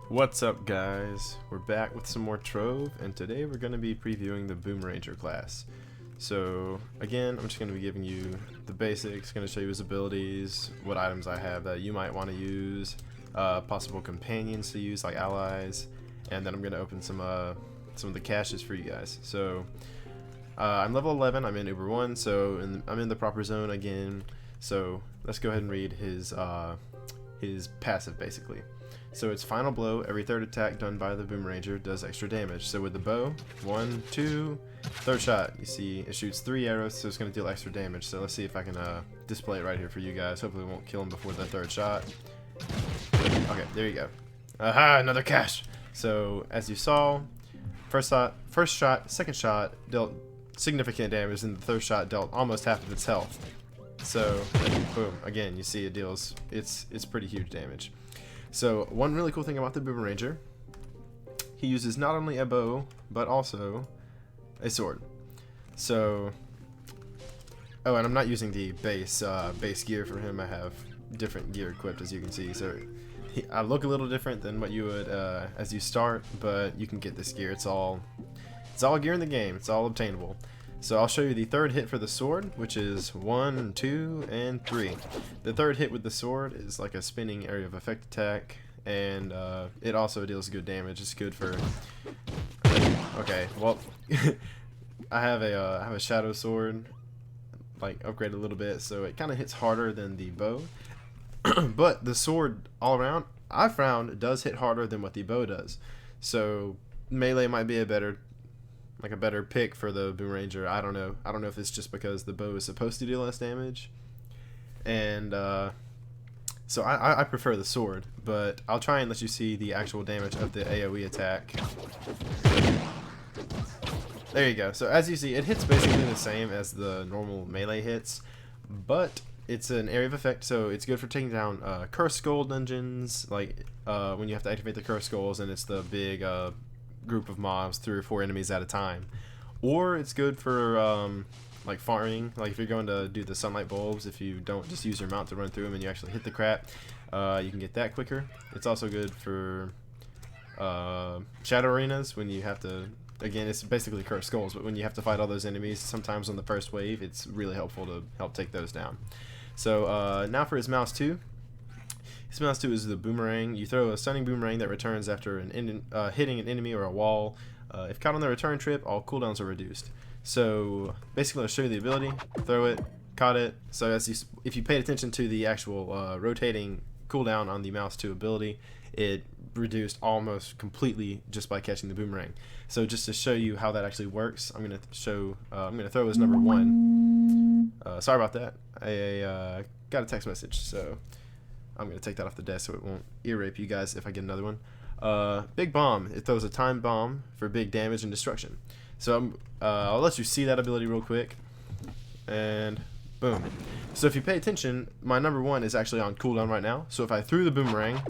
What's up, guys? We're back with some more Trove, and today we're going to be previewing the Boomeranger class. So again, I'm just going to be giving you the basics, going to show you his abilities, what items I have that you might want to use, possible companions to use like allies, and then I'm going to open some of the caches for you guys. So I'm level 11, I'm in Uber 1, so I'm in the proper zone again. So let's go ahead and read his passive basically. So it's final blow. Every third attack done by the Boomeranger does extra damage. So with the bow, 1, 2, third shot, you see it shoots 3 arrows, so it's going to deal extra damage. So let's see if I can display it right here for you guys. Hopefully we won't kill him before the third shot. Okay, there you go. Aha, another cache. So as you saw, first shot, second shot dealt significant damage, and the third shot dealt almost half of its health. So boom, again, you see it deals, it's pretty huge damage. So one really cool thing about the Boomeranger, he uses not only a bow but also a sword. So, oh, and I'm not using the base gear for him. I have different gear equipped, as you can see. So I look a little different than what you would as you start, but you can get this gear. It's all gear in the game. It's all obtainable. So I'll show you the third hit for the sword, which is 1, 2, and 3. The third hit with the sword is like a spinning area of effect attack, and it also deals good damage. It's good for... Okay, well, I have a shadow sword, like upgraded a little bit, so it kind of hits harder than the bow. But the sword all around, I found, does hit harder than what the bow does. So melee might be a better pick for the Boomeranger. I don't know if it's just because the bow is supposed to deal less damage, and so I prefer the sword, but I'll try and let you see the actual damage of the AoE attack. There you go. So as you see, it hits basically the same as the normal melee hits, but it's an area of effect, so it's good for taking down Curse Skull dungeons, like when you have to activate the Curse Skulls and it's the big group of mobs, 3 or 4 enemies at a time. Or it's good for like farming, like if you're going to do the sunlight bulbs, if you don't just use your mount to run through them and you actually hit the crap, you can get that quicker. It's also good for shadow arenas when you have to, again, it's basically Cursed Skulls, but when you have to fight all those enemies sometimes on the first wave, it's really helpful to help take those down. So now for his mouse 2. His mouse 2 is the Boomerang. You throw a stunning boomerang that returns after hitting an enemy or a wall. If caught on the return trip, all cooldowns are reduced. So basically, I'll show you the ability. Throw it, caught it. So if you paid attention to the actual rotating cooldown on the mouse 2 ability, it reduced almost completely just by catching the boomerang. So just to show you how that actually works, I'm gonna throw as number 1. Sorry about that. I got a text message, so I'm going to take that off the desk so it won't ear rape you guys if I get another one. Big Bomb. It throws a time bomb for big damage and destruction. So I'll let you see that ability real quick. And boom. So if you pay attention, my number 1 is actually on cooldown right now. So if I threw the boomerang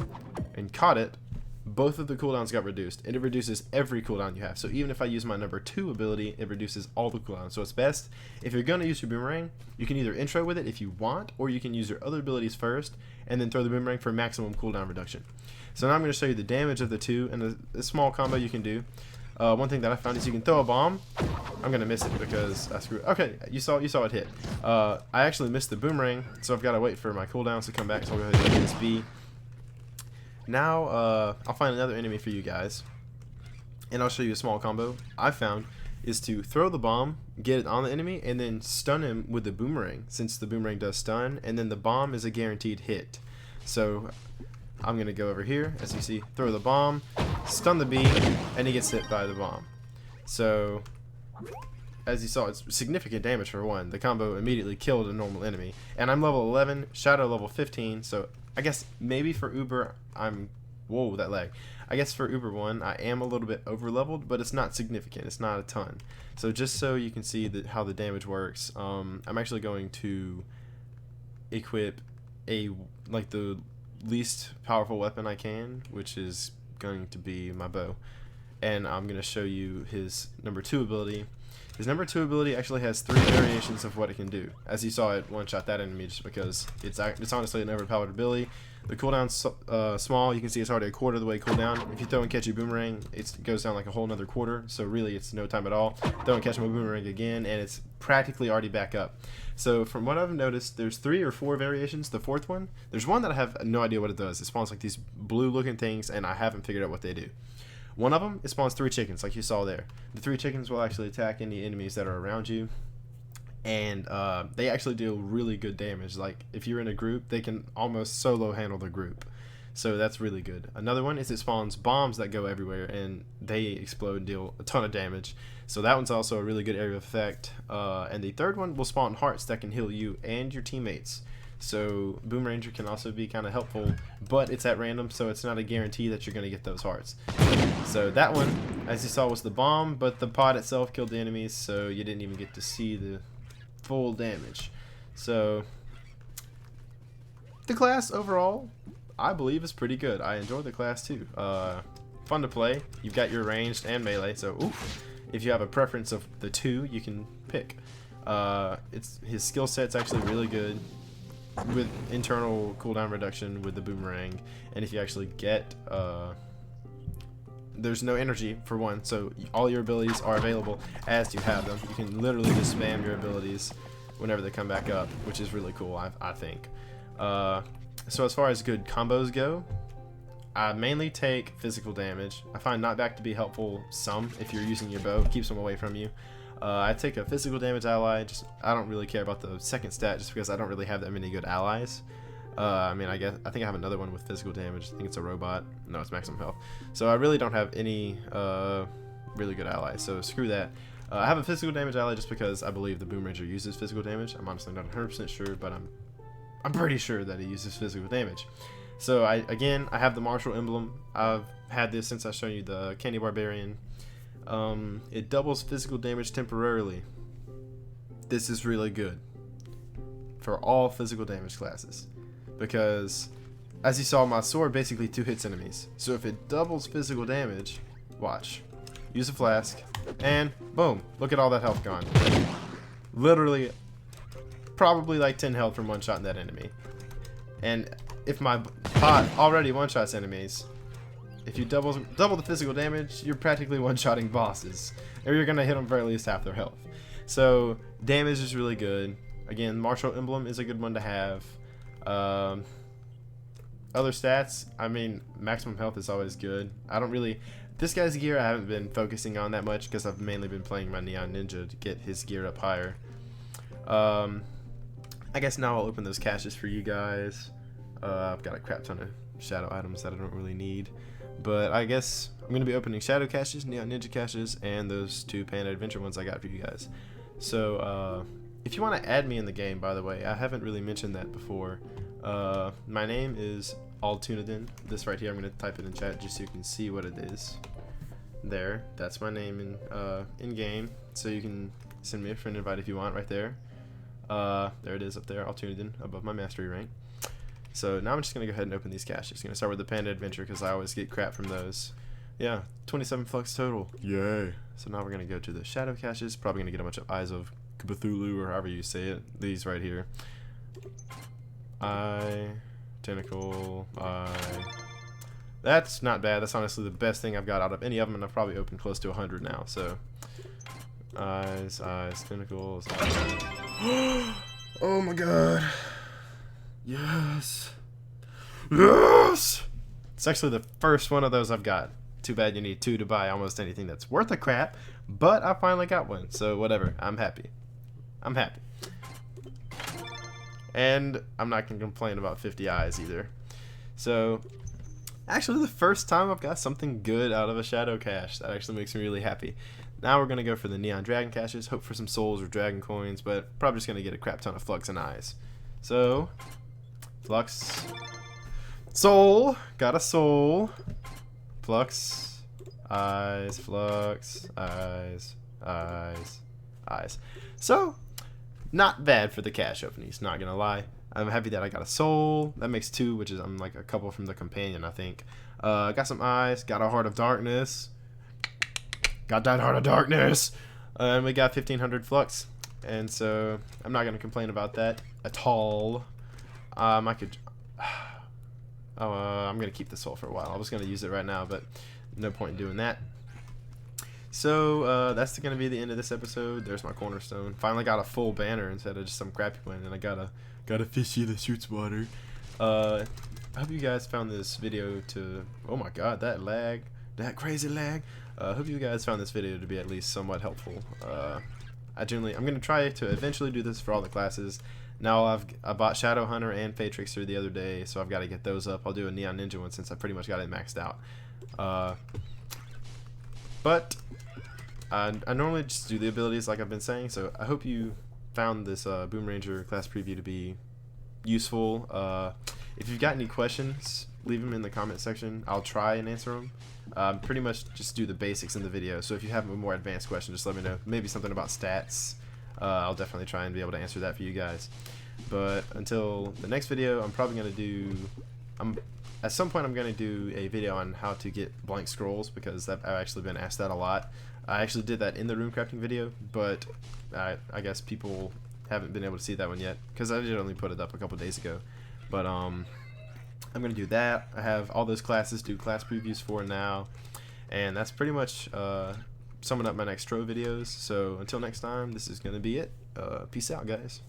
and caught it, both of the cooldowns got reduced. And it reduces every cooldown you have. So even if I use my number 2 ability, it reduces all the cooldowns. So it's best, if you're going to use your boomerang, you can either intro with it if you want, or you can use your other abilities first, and then throw the boomerang for maximum cooldown reduction. So now I'm going to show you the damage of the 2, and a small combo you can do. One thing that I found is you can throw a bomb. I'm going to miss it because I screwed. Okay, you saw it hit. I actually missed the boomerang, so I've got to wait for my cooldowns to come back, so I'll go ahead and get this B. Now, I'll find another enemy for you guys, and I'll show you a small combo I found is to throw the bomb, get it on the enemy, and then stun him with the boomerang, since the boomerang does stun, and then the bomb is a guaranteed hit. So I'm going to go over here, as you see, throw the bomb, stun the bee, and he gets hit by the bomb. So, as you saw, it's significant damage for 1. The combo immediately killed a normal enemy. And I'm level 11, Shadow level 15, so I guess maybe for Uber, whoa, that lag. I guess for Uber 1, I am a little bit over leveled, but it's not significant. It's not a ton. So just so you can see how the damage works, I'm actually going to equip the least powerful weapon I can, which is going to be my bow. and I'm going to show you his number 2 ability. His number 2 ability actually has 3 variations of what it can do. As you saw, it one-shot that enemy just because it's honestly an overpowered ability. The cooldown's small. You can see it's already a quarter of the way cooldown. If you throw and catch a boomerang, it goes down like a whole nother quarter. So really, it's no time at all. Throw and catch a boomerang again, and it's practically already back up. So from what I've noticed, there's 3 or 4 variations. The 4th one, there's one that I have no idea what it does. It spawns like these blue-looking things, and I haven't figured out what they do. One of them, it spawns 3 chickens, like you saw there. The 3 chickens will actually attack any enemies that are around you, and they actually deal really good damage. Like, if you're in a group, they can almost solo handle the group. So that's really good. Another one is it spawns bombs that go everywhere, and they explode and deal a ton of damage. So that one's also a really good area of effect. And the 3rd one will spawn hearts that can heal you and your teammates. So Boomeranger can also be kind of helpful, but it's at random, so it's not a guarantee that you're going to get those hearts. So that one, as you saw, was the bomb, but the pod itself killed the enemies, so you didn't even get to see the full damage. So the class overall, I believe, is pretty good. I enjoy the class too. Fun to play. You've got your ranged and melee, so if you have a preference of the 2, you can pick. His skill set's actually really good, with internal cooldown reduction with the boomerang, and if you actually get there's no energy for one, so all your abilities are available as you have them. You can literally just spam your abilities whenever they come back up, which is really cool, I think. So as far as good combos go, I mainly take physical damage. I find knockback to be helpful some if you're using your bow, keeps them away from you. I take a physical damage ally. I don't really care about the 2nd stat just because I don't really have that many good allies. I mean, I think I have another one with physical damage. I think it's a robot. No, it's maximum health. So I really don't have any really good allies. So screw that. I have a physical damage ally just because I believe the Boomeranger uses physical damage. I'm honestly not 100% sure, but I'm pretty sure that he uses physical damage. So I have the martial emblem. I've had this since I showed you the Candy Barbarian. It doubles physical damage temporarily. This is really good for all physical damage classes, because as you saw, my sword basically 2 hits enemies. So if it doubles physical damage, watch. Use a flask, and boom, look at all that health gone. Literally, probably like 10 health from one-shotting that enemy. And if my pot already one-shots enemies, if you double the physical damage, you're practically one-shotting bosses, or you're gonna hit them for at least half their health. So damage is really good. Again, martial emblem is a good one to have. Other stats, I mean, maximum health is always good. This guy's gear I haven't been focusing on that much because I've mainly been playing my Neon Ninja to get his gear up higher. I guess now I'll open those caches for you guys. I've got a crap ton of shadow items that I don't really need. But I guess I'm going to be opening shadow caches, Neon Ninja caches, and those 2 Panda Adventure ones I got for you guys. So, if you want to add me in the game, by the way, I haven't really mentioned that before. My name is Altunadin. This right here, I'm going to type it in chat just so you can see what it is. There, that's my name in game. So you can send me a friend invite if you want, right there. There it is up there, Altunadin, above my mastery rank. So now I'm just going to go ahead and open these caches. Going to start with the Panda Adventure because I always get crap from those. Yeah, 27 flux total. Yay. So now we're going to go to the shadow caches. Probably going to get a bunch of Eyes of Cthulhu, or however you say it. These right here. Eye, tentacle, eye. That's not bad. That's honestly the best thing I've got out of any of them, and I've probably opened close to 100 now. So eyes, tentacles, eyes. Oh my god. Yes. Yes! It's actually the first one of those I've got. Too bad you need 2 to buy almost anything that's worth a crap, but I finally got one, so whatever. I'm happy. I'm happy. And I'm not going to complain about 50 eyes either. So, actually the first time I've got something good out of a shadow cache. That actually makes me really happy. Now we're going to go for the Neon Dragon caches, hope for some souls or dragon coins, but probably just going to get a crap ton of flux and eyes. So, flux, soul, got a soul, flux, eyes, flux, eyes, eyes. So, not bad for the cache openings, not gonna lie. I'm happy that I got a soul. That makes 2, which is I'm like a couple from the companion, I think. Got some eyes, got a heart of darkness. Got that Heart of Darkness. And we got 1500 flux. And so I'm not going to complain about that at all. I could... I'm going to keep this soul for a while. I was going to use it right now, but no point in doing that. So that's going to be the end of this episode. There's my cornerstone. Finally got a full banner instead of just some crappy one, and I got a fishy that shoots water. I hope you guys found this video to... Oh my god, that lag. That crazy lag. I hope you guys found this video to be at least somewhat helpful. I'm going to try to eventually do this for all the classes. Now I bought Shadow Hunter and Fey Trickster the other day, so I've got to get those up. I'll do a Neon Ninja one since I pretty much got it maxed out. But I normally just do the abilities like I've been saying, so I hope you found this Boomeranger class preview to be useful. If you've got any questions, leave them in the comment section. I'll try and answer them. Pretty much just do the basics in the video, so if you have a more advanced question, just let me know. Maybe something about stats. I'll definitely try and be able to answer that for you guys. But until the next video, I'm probably going to do... at some point I'm going to do a video on how to get blank scrolls, because I've actually been asked that a lot. I actually did that in the room crafting video, but I guess people haven't been able to see that one yet, because I did only put it up a couple days ago. But I'm going to do that. I have all those classes to do class previews for now, and that's pretty much summing up my next Trove videos. So until next time, this is going to be it. Peace out, guys.